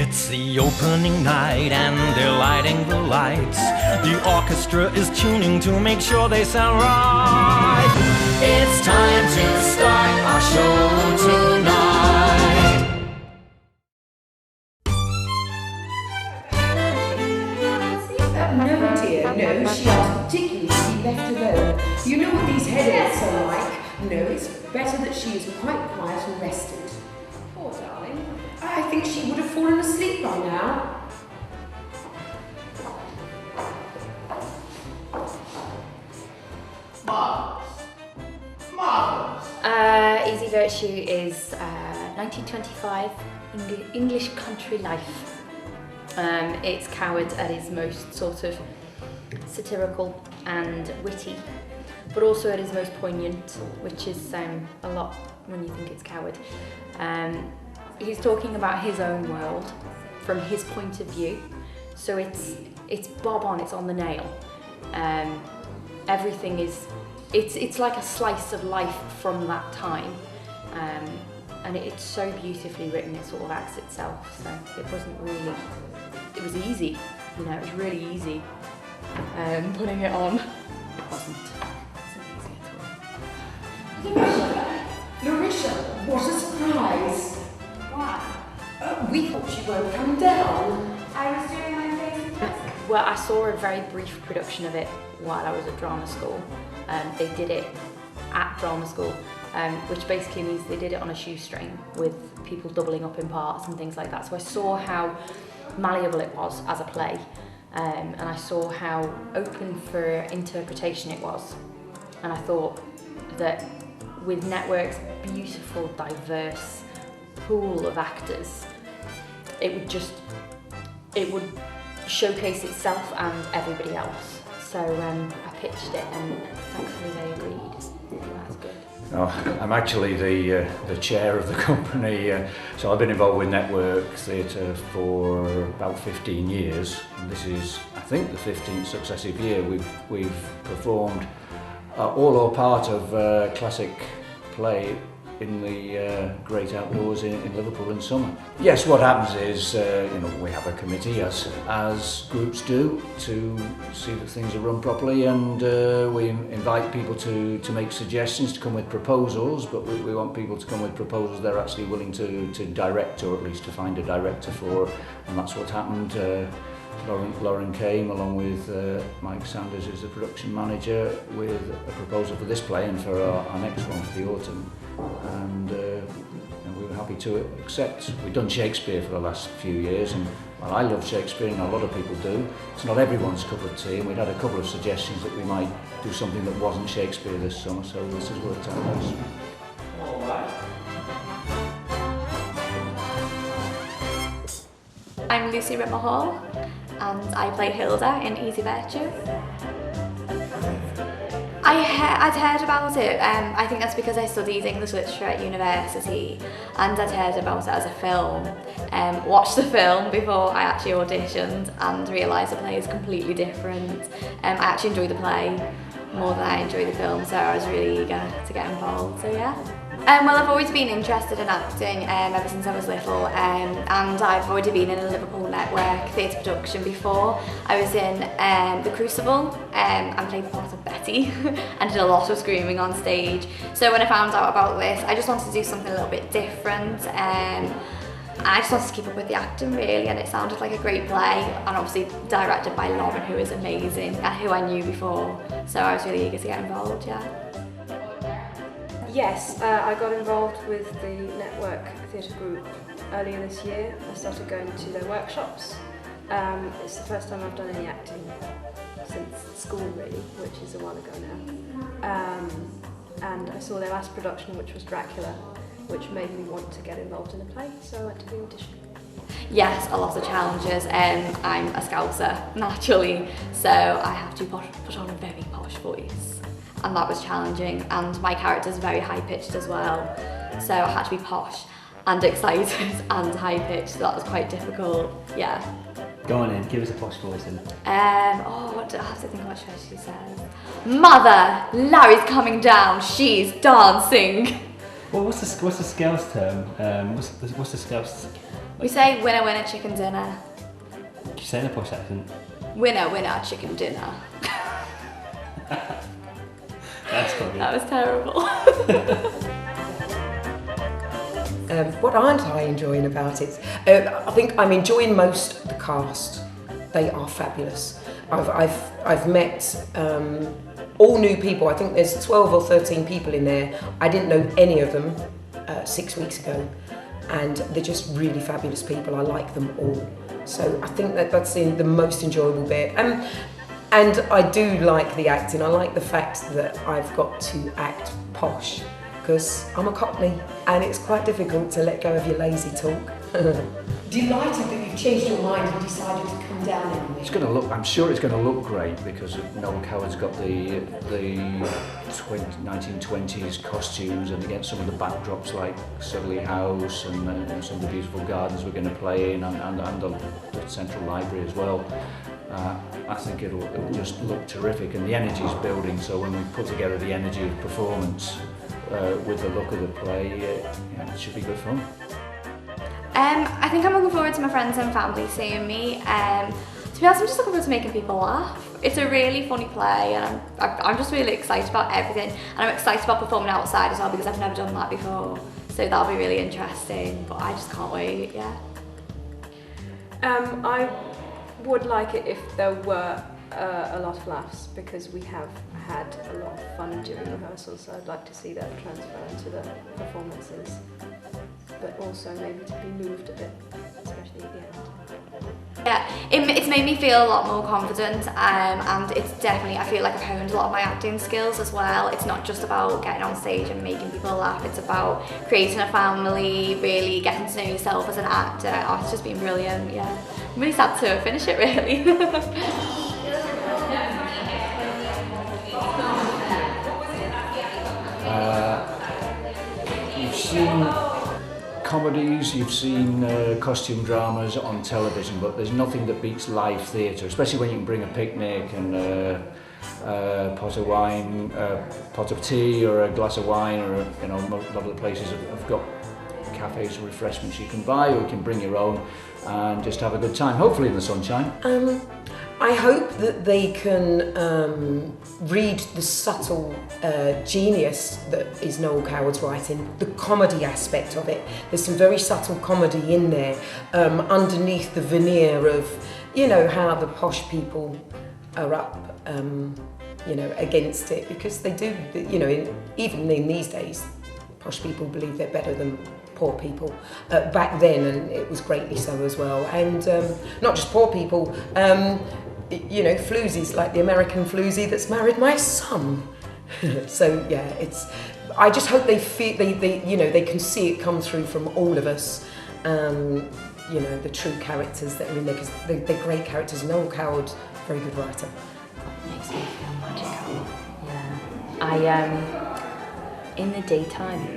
It's the opening night and they're lighting the lights. The orchestra is tuning to make sure they sound right. It's time to start our show tonight. No, dear, no, she asked particularly to be left alone. You know what these headaches are like. No, it's better that she is quite quiet and rested. Poor darling. I think she would have fallen asleep by now. Easy Virtue is 1925 English country life. It's Coward at his most sort of satirical and witty, but also at his most poignant, which is a lot when you think it's Coward. He's talking about his own world from his point of view, so it's bob on, it's on the nail. Everything is, it's like a slice of life from that time, and it's so beautifully written, it sort of acts itself, so it wasn't really, it was easy, you know, it was really easy putting it on. It wasn't easy at all. Larisha, what a surprise! Why? We thought you weren't coming down. I was doing my face. Well, I saw a very brief production of it while I was at drama school. They did it at drama school, which basically means they did it on a shoestring with people doubling up in parts and things like that. So I saw how malleable it was as a play, and I saw how open for interpretation it was. And I thought that with Network's beautiful, diverse pool of actors, it would showcase itself and everybody else. So I pitched it, and thankfully they agreed. That's good. Oh, I'm actually the chair of the company, so I've been involved with Network Theatre for about 15 years. And this is, I think, the 15th successive year we've performed all or part of a classic play in the great outdoors in Liverpool in summer. Yes, what happens is, we have a committee, as groups do, to see that things are run properly, and we invite people to make suggestions, to come with proposals, but we want people to come with proposals they're actually willing to direct, or at least to find a director for, and that's what happened. Lauren came along with Mike Sanders, who's the production manager, with a proposal for this play and for our next one for the autumn, and we were happy to accept. We've done Shakespeare for the last few years, and I love Shakespeare, and a lot of people do. It's not everyone's cup of tea, and we'd had a couple of suggestions that we might do something that wasn't Shakespeare this summer, so this has worked out nice. I'm Lucy Rimmer Hall, and I play Hilda in Easy Virtue. I'd heard about it. I think that's because I studied English literature at university, and I'd heard about it as a film. Watched the film before I actually auditioned and realised the play is completely different. I actually enjoyed the play more than I enjoyed the film, so I was really eager to get involved, so yeah. Well, I've always been interested in acting ever since I was little, and I've already been in a Liverpool Network theatre production before. I was in The Crucible and played the part of Betty and did a lot of screaming on stage. So when I found out about this, I just wanted to do something a little bit different. I just wanted to keep up with the acting really, and it sounded like a great play, and obviously directed by Lauren, who is amazing, who I knew before. So I was really eager to get involved, yeah. Yes, I got involved with the Network Theatre Group earlier this year. I started going to their workshops. It's the first time I've done any acting since school really, which is a while ago now. And I saw their last production, which was Dracula, which made me want to get involved in the play, so I went to the audition. Yes, a lot of challenges. I'm a Scouser, naturally, so I have to put on a very posh voice. And that was challenging, and my character's very high-pitched as well, so I had to be posh and excited and high-pitched, so that was quite difficult, yeah. Go on in, give us a posh voice in. What do I have to think what she says? Mother, Larry's coming down, she's dancing. Well, what's the Scouse term? What's the Scouse? We say winner, winner, chicken dinner. Did you say in a posh accent? Winner, winner, chicken dinner. That's funny. That was terrible. What aren't I enjoying about it? I think I'm enjoying most of the cast. They are fabulous. I've met all new people. I think there's 12 or 13 people in there. I didn't know any of them 6 weeks ago, and they're just really fabulous people. I like them all. So I think that's the most enjoyable bit. And I do like the acting. I like the fact that I've got to act posh, because I'm a Cockney and it's quite difficult to let go of your lazy talk. Delighted that you've changed your mind and decided to come down in It's going to look, I'm sure it's going to look great, because Noel Coward's got the 1920s costumes, and again some of the backdrops like Sudley House and some of the beautiful gardens we're going to play in, and the Central Library as well. I think it'll just look terrific, and the energy's building, so when we put together the energy of performance with the look of the play, it should be good fun. I think I'm looking forward to my friends and family seeing me. To be honest, I'm just looking forward to making people laugh. It's a really funny play, and I'm just really excited about everything. And I'm excited about performing outside as well, because I've never done that before. So that'll be really interesting, but I just can't wait, yeah. I would like it if there were a lot of laughs, because we have had a lot of fun during rehearsals, so I'd like to see that transfer into the performances, but also maybe to be moved a bit, especially at the end. Yeah, it's made me feel a lot more confident, and it's definitely, I feel like I've honed a lot of my acting skills as well. It's not just about getting on stage and making people laugh, it's about creating a family, really getting to know yourself as an actor. Oh, it's just been brilliant, yeah. I'm really sad to finish it, really. You've seen comedies, you've seen costume dramas on television, but there's nothing that beats live theatre, especially when you can bring a picnic and a pot of wine, a pot of tea or a glass of wine, or a lot of the places have got cafes and refreshments you can buy, or you can bring your own and just have a good time, hopefully in the sunshine. I hope that they can read the subtle genius that is Noel Coward's writing, the comedy aspect of it. There's some very subtle comedy in there, underneath the veneer of, how the posh people are up, against it, because they do, even in these days, posh people believe they're better than poor people back then, and it was greatly so as well. And not just poor people, floozies like the American floozy that's married my son. So yeah, I just hope they feel they can see it come through from all of us. The true characters that are in there, because they're great characters. Noel Coward, very good writer. It makes me feel magical. Yeah. In the daytime,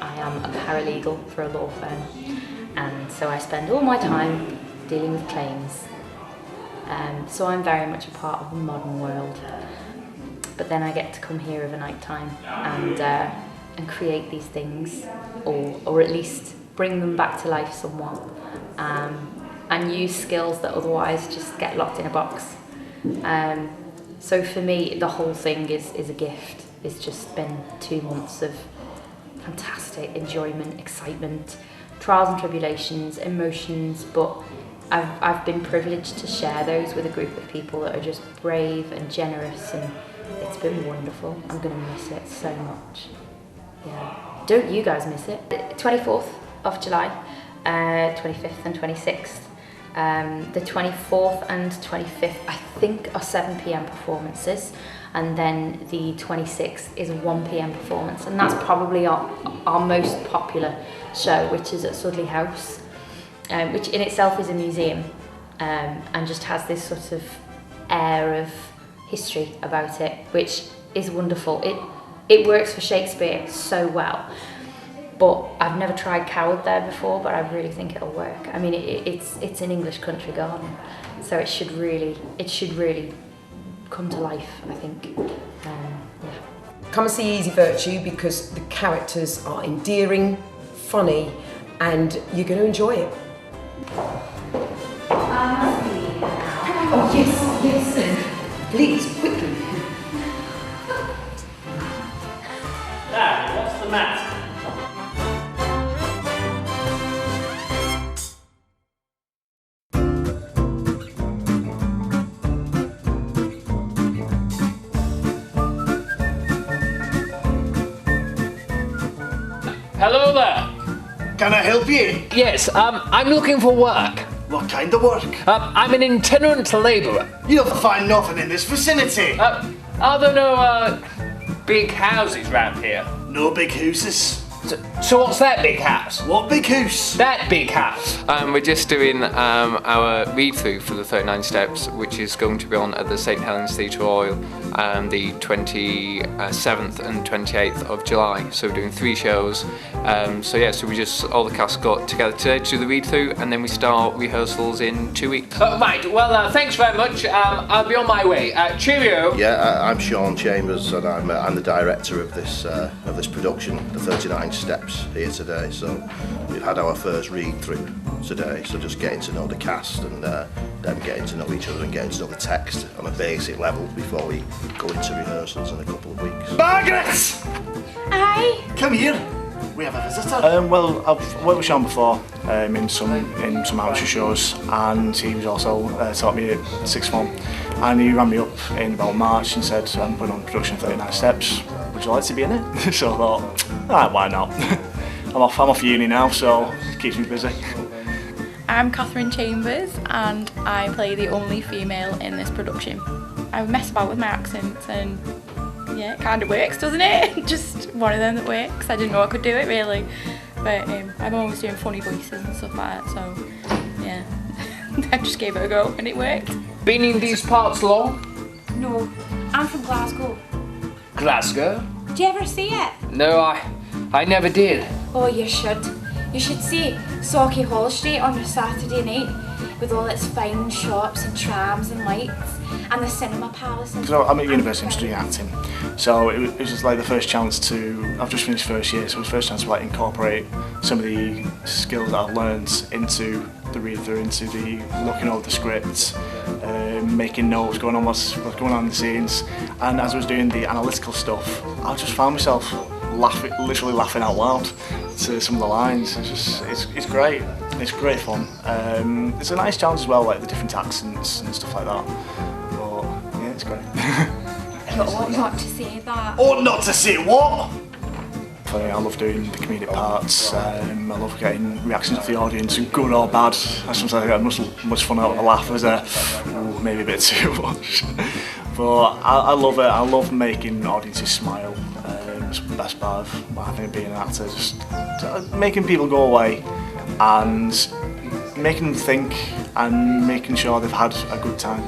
I am a paralegal for a law firm, and so I spend all my time dealing with claims. So I'm very much a part of the modern world. But then I get to come here of a night time and create these things, or at least bring them back to life somewhat, and use skills that otherwise just get locked in a box. So for me, the whole thing is a gift. It's just been 2 months of fantastic enjoyment, excitement, trials and tribulations, emotions, but I've been privileged to share those with a group of people that are just brave and generous, and it's been wonderful. I'm going to miss it so much. Yeah. Don't you guys miss it? 24th of July, 25th and 26th. The 24th and 25th, I think, are 7 p.m. performances, and then the 26th is a 1 p.m. performance, and that's probably our most popular show, which is at Sudley House, which in itself is a museum, and just has this sort of air of history about it, which is wonderful. It works for Shakespeare so well. But I've never tried Coward there before, but I really think it'll work. I mean, it's an English country garden, so it should really come to life, I think. Yeah. Come and see Easy Virtue, because the characters are endearing, funny, and you're going to enjoy it. Oh yes, please, quickly. Dad, what's the matter? Hello there. Can I help you? Yes, I'm looking for work. What kind of work? I'm an itinerant labourer. You'll find nothing in this vicinity. Are there no big houses round here? No big houses. So what's that big house? What big house? That big house. We're just doing our read-through for the 39 Steps, which is going to be on at the St Helens Theatre Royal the 27th and 28th of July. So we're doing 3 shows. So we just, all the cast got together today to do the read-through, and then we start rehearsals in 2 weeks. Right, well, thanks very much. I'll be on my way. Cheerio. Yeah, I'm Sean Chambers, and I'm the director of this production, the 39 Steps, here today. So we've had our first read-through today, so just getting to know the cast and them getting to know each other and getting to know the text on a basic level before we go into rehearsals in a couple of weeks. Margaret! Hi. Come here. We have a visitor. Well, I've worked with Sean before in some amateur shows, and he was also taught me at sixth form. And he rang me up in about March and said, "I'm putting on production 39 Steps. Would you like to be in it?" So I thought, alright, why not? I'm off uni now, so it keeps me busy. I'm Catherine Chambers, and I play the only female in this production. I mess about with my accents, and yeah, it kind of works, doesn't it? Just one of them that works. I didn't know I could do it really, but I'm always doing funny voices and stuff like that, so yeah. I just gave it a go and it worked. Been in these parts long? No, I'm from Glasgow. Glasgow? Did you ever see it? No, I never did. Oh, you should. You should see Sauchiehall Hall Street on a Saturday night with all its fine shops and trams and lights and the cinema palace. So I'm at university, I'm studying acting. So it was just like the first chance to, I've just finished first year, so it was the first chance to like incorporate some of the skills that I've learned into the read-through, into the looking over the scripts, making notes, going on what's going on in the scenes. And as I was doing the analytical stuff, I just found myself literally laughing out loud to some of the lines. It's great. It's great fun. It's a nice challenge as well, like the different accents and stuff like that. But yeah, it's great. You ought not to say that. Ought not to say what? I love doing the comedic parts. I love getting reactions of the audience, good or bad. I sometimes get much fun out of a laugh as maybe a bit too much. But I love it. I love making audiences smile. It's the best part of I think being an actor, just making people go away and making them think and making sure they've had a good time.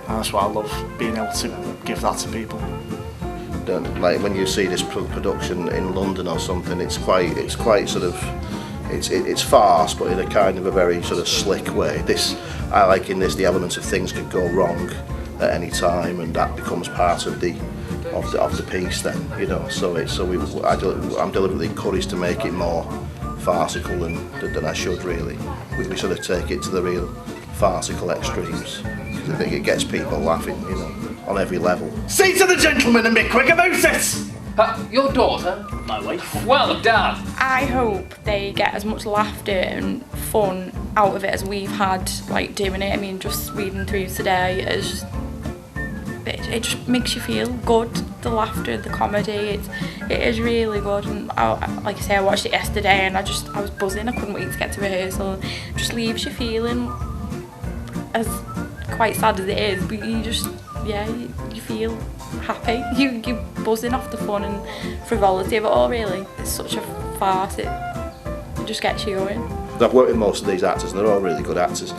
And that's what I love, being able to give that to people. Like when you see this production in London or something, it's quite sort of, it's fast, but in a kind of a very sort of slick way. I like in this the elements of things could go wrong at any time, and that becomes part of the piece then, you know. I'm deliberately encouraged to make it more farcical than I should really. We sort of take it to the real farcical extremes. I think it gets people laughing, you know, on every level. Say to the gentleman and be quick about it! Your daughter? My wife. Well done. I hope they get as much laughter and fun out of it as we've had, like, doing it. I mean, just reading through today is it just makes you feel good. The laughter, the comedy, it is really good. And like I say, I watched it yesterday and I was buzzing. I couldn't wait to get to rehearsal. It just leaves you feeling, as quite sad as it is, but you feel happy. You're buzzing off the fun and frivolity of it all, really. It's such a farce, it just gets you going. I've worked with most of these actors and they're all really good actors,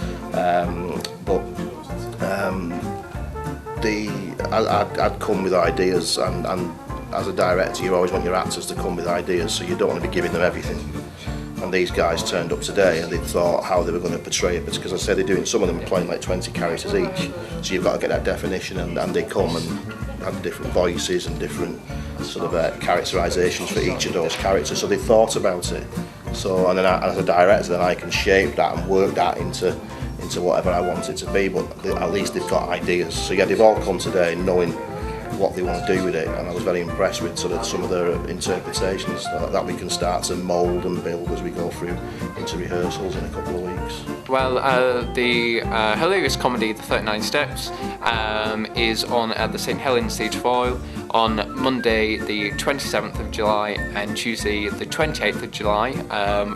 I'd come with ideas, and as a director you always want your actors to come with ideas, so you don't want to be giving them everything. And these guys turned up today and they thought how they were going to portray it, because I said they're doing, some of them are playing like 20 characters each, so you've got to get that definition, and they come and have different voices and different sort of characterisations for each of those characters, so they thought about it So, and then as a director, then I can shape that and work that into whatever I want it to be, but at least they've got ideas. So yeah, they've all come today knowing what they want to do with it, and I was very impressed with sort of some of their interpretations that we can start to mould and build as we go through into rehearsals in a couple of weeks. Well, the hilarious comedy The 39 Steps is on at the St Helens Theatre Royal on Monday the 27th of July and Tuesday the 28th of July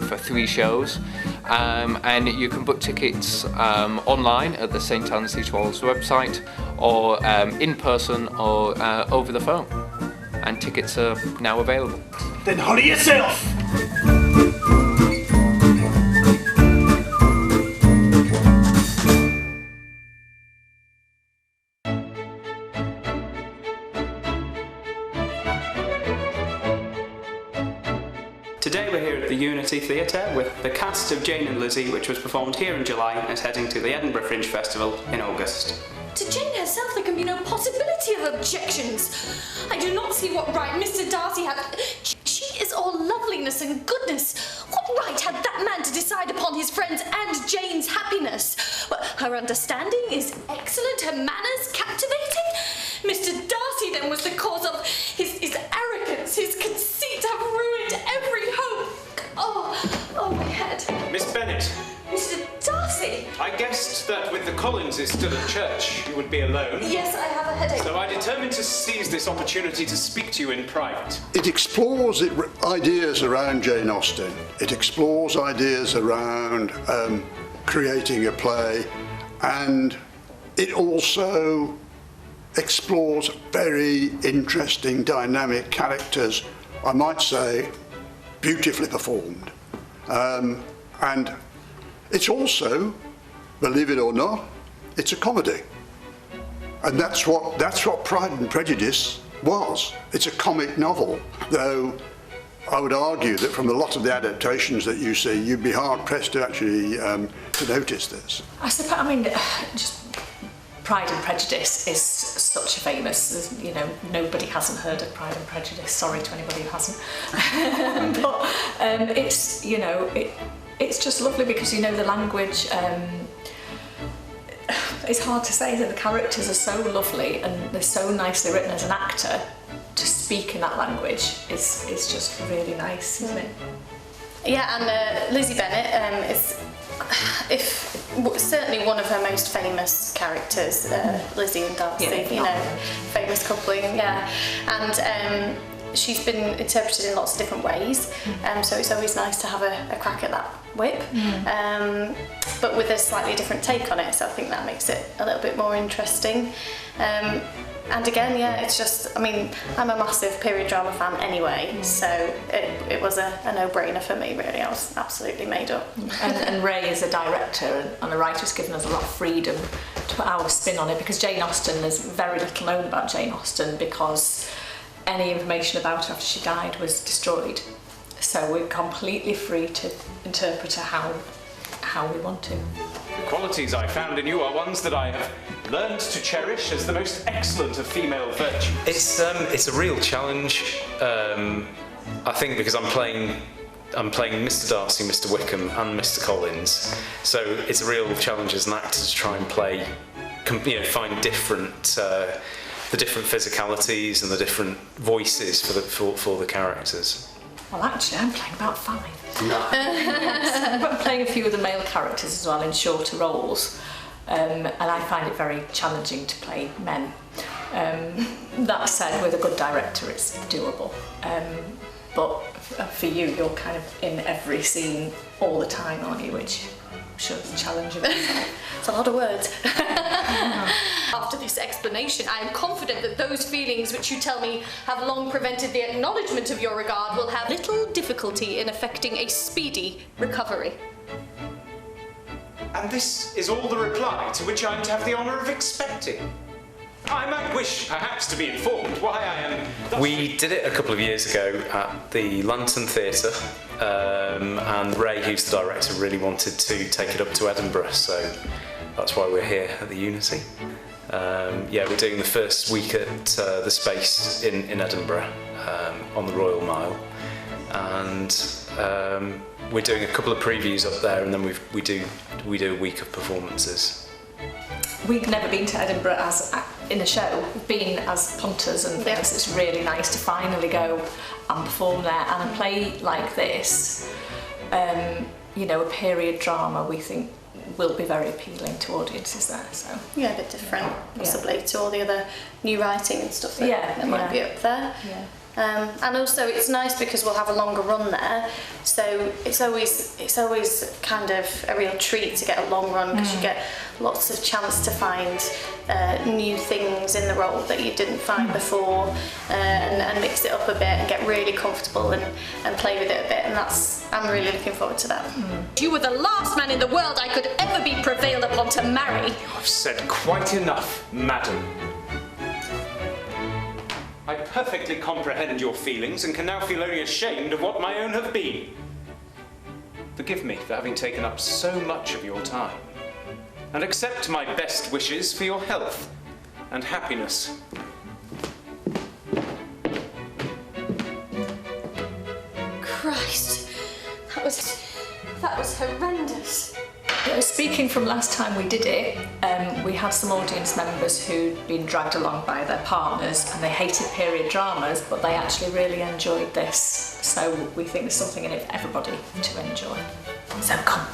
for 3 shows. And you can book tickets online at the St Helens Theatre Royal's website, or in person, or over the phone. And tickets are now available. Then hurry yourself! Today we're here at the Unity Theatre with the cast of Jane Lizzy, which was performed here in July and is heading to the Edinburgh Fringe Festival in August. To Jane herself there can be no possibility of objections. I do not see what right Mr. Darcy had. She is all loveliness and goodness. What right had that man to decide upon his friends and Jane's happiness? Well, her understanding is excellent, her manners captivating. Mr. Darcy then was the cause of his arrogance, his conceit have ruined every hope. Oh my head. Miss Bennett. Mr. Darcy! I guessed that with the Collinses still at church, you would be alone. Yes, I have a headache. So I determined to seize this opportunity to speak to you in private. It explores ideas around Jane Austen. It explores ideas around creating a play, and it also explores very interesting, dynamic characters, I might say, beautifully performed. And it's also, believe it or not, it's a comedy. And that's what Pride and Prejudice was. It's a comic novel, though I would argue that from a lot of the adaptations that you see, you'd be hard-pressed to actually to notice this. I suppose, I mean, just Pride and Prejudice is such a famous, you know, nobody hasn't heard of Pride and Prejudice, sorry to anybody who hasn't. But it's, you know, it's just lovely because, you know, the language, it's hard to say that the characters are so lovely and they're so nicely written. As an actor, to speak in that language is just really nice, isn't it? Yeah, and Lizzy Bennett is certainly one of her most famous characters, Lizzy and Darcy, you know, famous coupling, yeah. And she's been interpreted in lots of different ways, so it's always nice to have a crack at that whip, but with a slightly different take on it, so I think that makes it a little bit more interesting. And again, yeah, it's just, I mean, I'm a massive period drama fan anyway, so it was a no-brainer for me, really. I was absolutely made up. And Ray is a director and a writer, has given us a lot of freedom to put our spin on it, because Jane Austen, there's very little known about Jane Austen because any information about her after she died was destroyed. So we're completely free to interpret her how we want to. The qualities I found in you are ones that I have learned to cherish as the most excellent of female virtues. It's a real challenge, I think, because I'm playing Mr. Darcy, Mr. Wickham and Mr. Collins, so it's a real challenge as an actor to try and play, you know, find different the different physicalities and the different voices for the characters. Well, actually, I'm playing about 5. No. I'm playing a few of the male characters as well in shorter roles, and I find it very challenging to play men. That said, with a good director, it's doable. But for you, you're kind of in every scene all the time, aren't you? Which should challenge you. It's a lot of words. After this explanation, I am confident that those feelings which you tell me have long prevented the acknowledgement of your regard will have little difficulty in effecting a speedy recovery. And this is all the reply to which I am to have the honour of expecting. I might wish, perhaps, to be informed why I am... We did it a couple of years ago at the Lantern Theatre, and Ray, who's the director, really wanted to take it up to Edinburgh, so that's why we're here at the Unity. Yeah, we're doing the first week at the Space in Edinburgh, on the Royal Mile, and we're doing a couple of previews up there, and then we do a week of performances. We've never been to Edinburgh as in a show. We've been as punters and things. It's really nice to finally go and perform there. And a play like this, you know, a period drama, we think will be very appealing to audiences there. So yeah, a bit different, possibly to all the other new writing and stuff that might be up there. Yeah. And also it's nice because we'll have a longer run there, so it's always kind of a real treat to get a long run, because you get lots of chance to find new things in the role that you didn't find before, and mix it up a bit and get really comfortable and play with it a bit, and I'm really looking forward to that. You were the last man in the world I could ever be prevailed upon to marry. I've said quite enough, madam. I perfectly comprehend your feelings and can now feel only ashamed of what my own have been. Forgive me for having taken up so much of your time, and accept my best wishes for your health and happiness. Christ, that was horrendous. Speaking from last time we did it, we had some audience members who'd been dragged along by their partners and they hated period dramas, but they actually really enjoyed this. So we think there's something in it for everybody to enjoy. So come.